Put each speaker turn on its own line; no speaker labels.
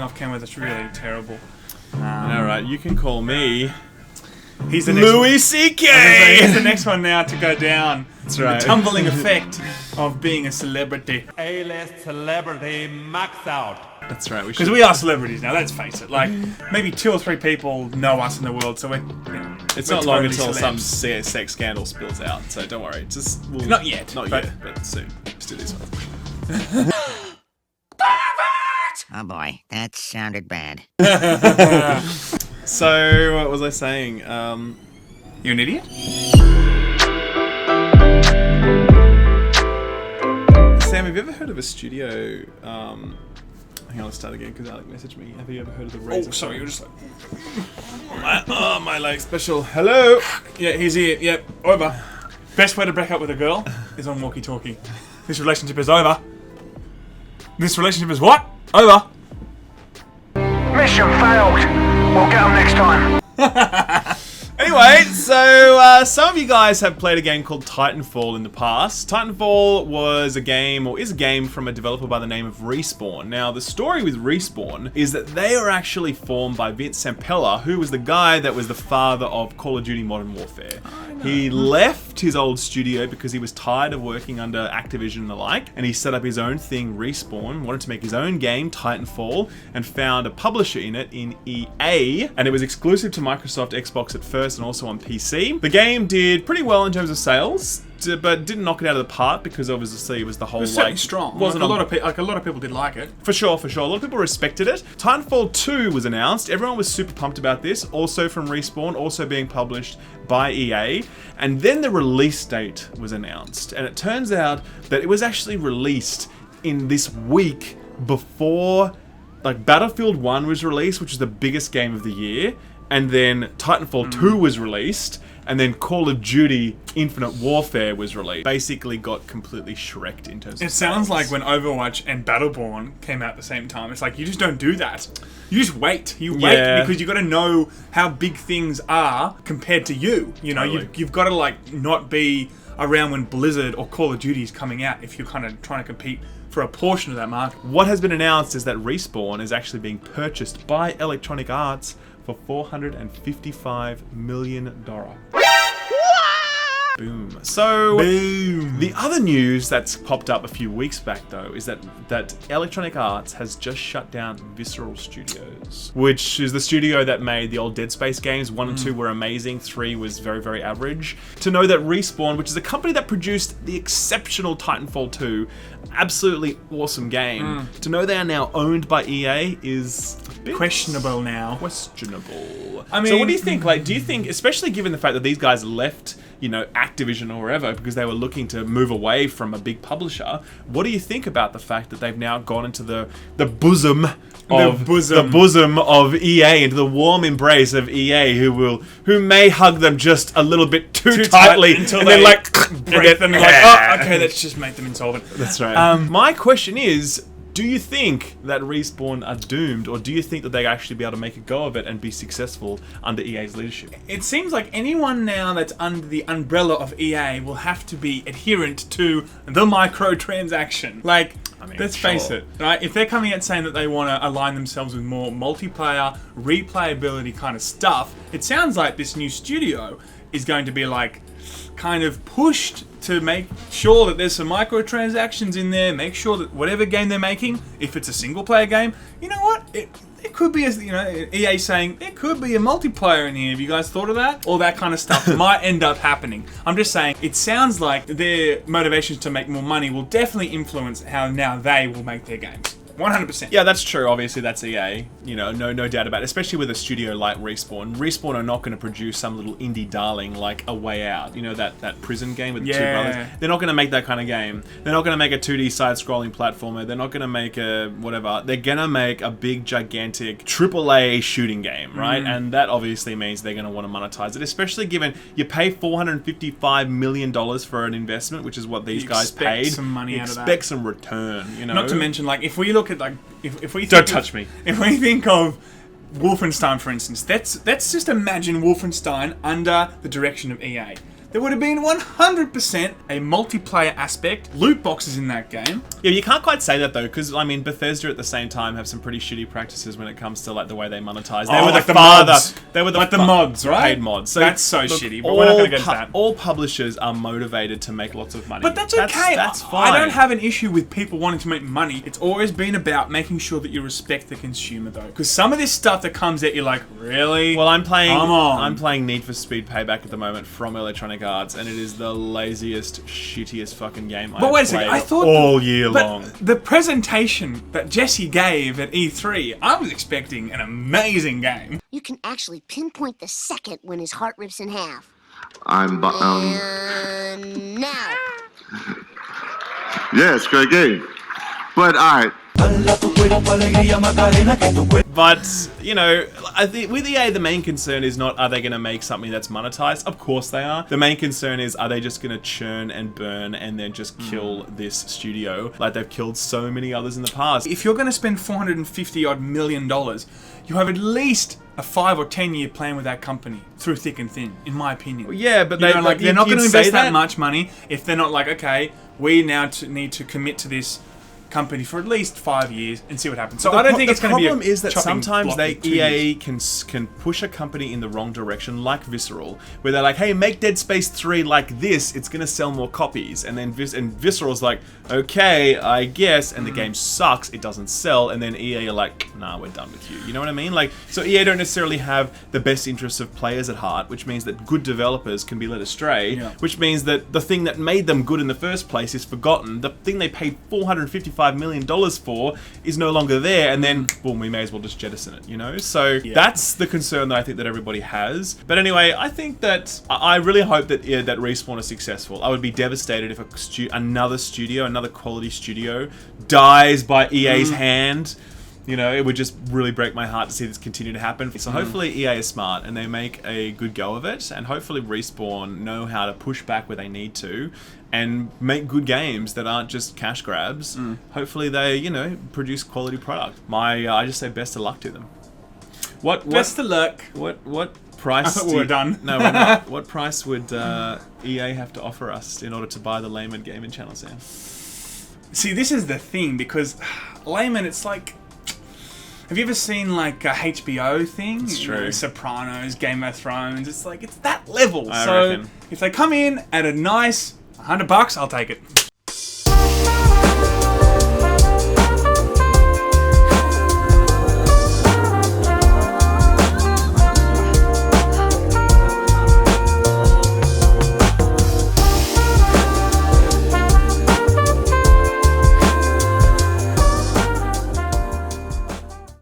off camera, that's really terrible.
Alright, you can call me
He's the next
Louis C.K.
He's the next one now to go down.
That's right.
The tumbling effect of being a celebrity.
A-list celebrity max out.
That's right.
Because we are celebrities now, let's face it. Like, maybe 2 or 3 people know us in the world, so
It's
we're
not long
totally
until some
celebs.
sex scandal spills out, so don't worry.
Not yet.
Not
but
yet, but soon. Let's do this one.
Oh boy, that sounded bad.
So, what was I saying?
You're an idiot?
Sam, have you ever heard of a studio? Hang on, let's start again because Alec messaged me. Have you ever heard of the Razor?
Oh, sorry, you're just like...
my leg special. Hello!
Yeah, he's here. Yep, over. Best way to break up with a girl is on walkie-talkie. This relationship is over. This relationship is what? Over.
Mission failed. We'll get them next time.
Anyway, so some of you guys have played a game called Titanfall in the past. Titanfall was a game, or is a game, from a developer by the name of Respawn. Now, the story with Respawn is that they are actually formed by Vince Zampella, who was the guy that was the father of Call of Duty Modern Warfare. He left his old studio because he was tired of working under Activision and the like, and he set up his own thing, Respawn, wanted to make his own game, Titanfall, and found a publisher in it in EA, and it was exclusive to Microsoft Xbox at first and also on PC. The game did pretty well in terms of sales, but didn't knock it out of the park because obviously it was the whole,
It was certainly strong.
Wasn't
a lot of people did like it.
For sure. A lot of people respected it. Titanfall 2 was announced. Everyone was super pumped about this. Also from Respawn, also being published by EA. And then the release date was announced. And it turns out that it was actually released in this week before, like, Battlefield 1 was released, which is the biggest game of the year. And then Titanfall 2 was released. And then Call of Duty Infinite Warfare was released. Basically got completely shreked in terms of
It sounds
sales.
like when Overwatch and Battleborn came out at the same time. It's like, you just don't do that. You just wait. You wait because you got to know how big things are compared to you. You know,
Totally.
you've got to, like, not be around when Blizzard or Call of Duty is coming out if you're kind of trying to compete for a portion of that market.
What has been announced is that Respawn is actually being purchased by Electronic Arts for $455 million. Boom. So, the other news that's popped up a few weeks back, though, is that Electronic Arts has just shut down Visceral Studios, which is the studio that made the old Dead Space games. 1 and 2 were amazing, 3 was very, very average. To know that Respawn, which is a company that produced the exceptional Titanfall 2, absolutely awesome game, to know they are now owned by EA is a bit
Questionable now.
questionable.
I mean,
so what do you think? Like, do you think, especially given the fact that these guys left, you know, Activision or wherever because they were looking to move away from a big publisher, what do you think about the fact that they've now gone into the bosom of EA, into the warm embrace of EA, who may hug them just a little bit too tightly
until
and
they
then like
break them like, oh, okay, let's just make them insolvent.
That's right. My question is, do you think that Respawn are doomed, or do you think that they actually be able to make a go of it and be successable under EA's leadership?
It seems like anyone now that's under the umbrella of EA will have to be adherent to the microtransaction. Like,
I mean,
let's
sure.
face it, right? If they're coming out saying that they want to align themselves with more multiplayer, replayability kind of stuff, it sounds like this new studio is going to be like kind of pushed to make sure that there's some microtransactions in there, make sure that whatever game they're making, if it's a single player game, you know what? It could be, as you know, EA saying, there could be a multiplayer in here. Have you guys thought of that? All that kind of stuff might end up happening. I'm just saying, it sounds like their motivations to make more money will definitely influence how now they will make their games. 100%.
Yeah, that's true. Obviously, that's EA. You know, no doubt about it. Especially with a studio like Respawn. Respawn are not going to produce some little indie darling like A Way Out. You know, that prison game with the two brothers. They're not going to make that kind of game. They're not going to make a 2D side-scrolling platformer. They're not going to make a whatever. They're going to make a big, gigantic AAA shooting game, right? And that obviously means they're going to want to monetize it. Especially given you pay $455 million for an investment, which is what these guys paid.
Some money out of that.
Expect some return, you know?
Not to mention, like, if we look at, like, if we
Don't touch me.
If we think of Wolfenstein, for instance, let's just imagine Wolfenstein under the direction of EA. there would have been 100% a multiplayer aspect, loot boxes in that game.
Yeah, you can't quite say that though, because I mean, Bethesda at the same time have some pretty shitty practices when it comes to like the way they monetize. They were
like
the
mods.
They were
the mods, right?
Paid mods. So
that's so shitty. But we're not going to get to that.
All publishers are motivated to make lots of money.
But that's okay.
That's fine.
I don't have an issue with people wanting to make money. It's always been about making sure that you respect the consumer, though. Because some of this stuff that comes at you, like, really?
Well, I'm playing.
Come on.
I'm playing Need for Speed Payback at the moment from Electronic Arts, and it is the laziest, shittiest fucking game I've
But wait a
played
second, I thought
all year long.
The presentation that Jesse gave at E3, I was expecting an amazing game.
You can actually pinpoint the second when his heart rips in half.
And
Now.
yeah, it's a great game. But alright.
But, you know, I think with EA, the main concern is not, are they going to make something that's monetized? Of course they are. The main concern is, are they just going to churn and burn and then just kill this studio like they've killed so many others in the past?
If you're going to spend $450 million, you have at least a 5 or 10 year plan with that company through thick and thin, in my opinion.
Yeah, but
they're not going to invest that
that
much money if they're not like, okay, we now need to commit to this company for at least 5 years and see what happens. So I don't think it's going to be a
The problem is that
chopping
sometimes
block in 2
EA
years.
can push a company in the wrong direction, like Visceral, where they're like, hey, make Dead Space 3 like this, it's going to sell more copies. And then Visceral's like, okay, I guess, and the game sucks, it doesn't sell, and then EA are like, nah, we're done with you. You know what I mean? Like, so EA don't necessarily have the best interests of players at heart, which means that good developers can be led astray, which means that the thing that made them good in the first place is forgotten. The thing they paid $455 million for is no longer there, and then boom, we may as well just jettison it, you know? So that's the concern that I think that everybody has. But anyway, I think that I really hope that that Respawn is successful. I would be devastated if another quality studio dies by EA's hand. You know, it would just really break my heart to see this continue to happen. So hopefully EA is smart and they make a good go of it, and hopefully Respawn know how to push back where they need to and make good games that aren't just cash grabs. Hopefully they, you know, produce quality product. I just say best of luck to them.
Best of luck.
What price?
We're done.
No, we're not. What price would EA have to offer us in order to buy the Laymen gaming channel, Sam?
See, this is the thing, because Laymen, it's like, have you ever seen like a HBO thing?
It's true.
You know, Sopranos, Game of Thrones. It's like, it's that level.
I
so
reckon.
if they come in at a nice $100, I'll take it.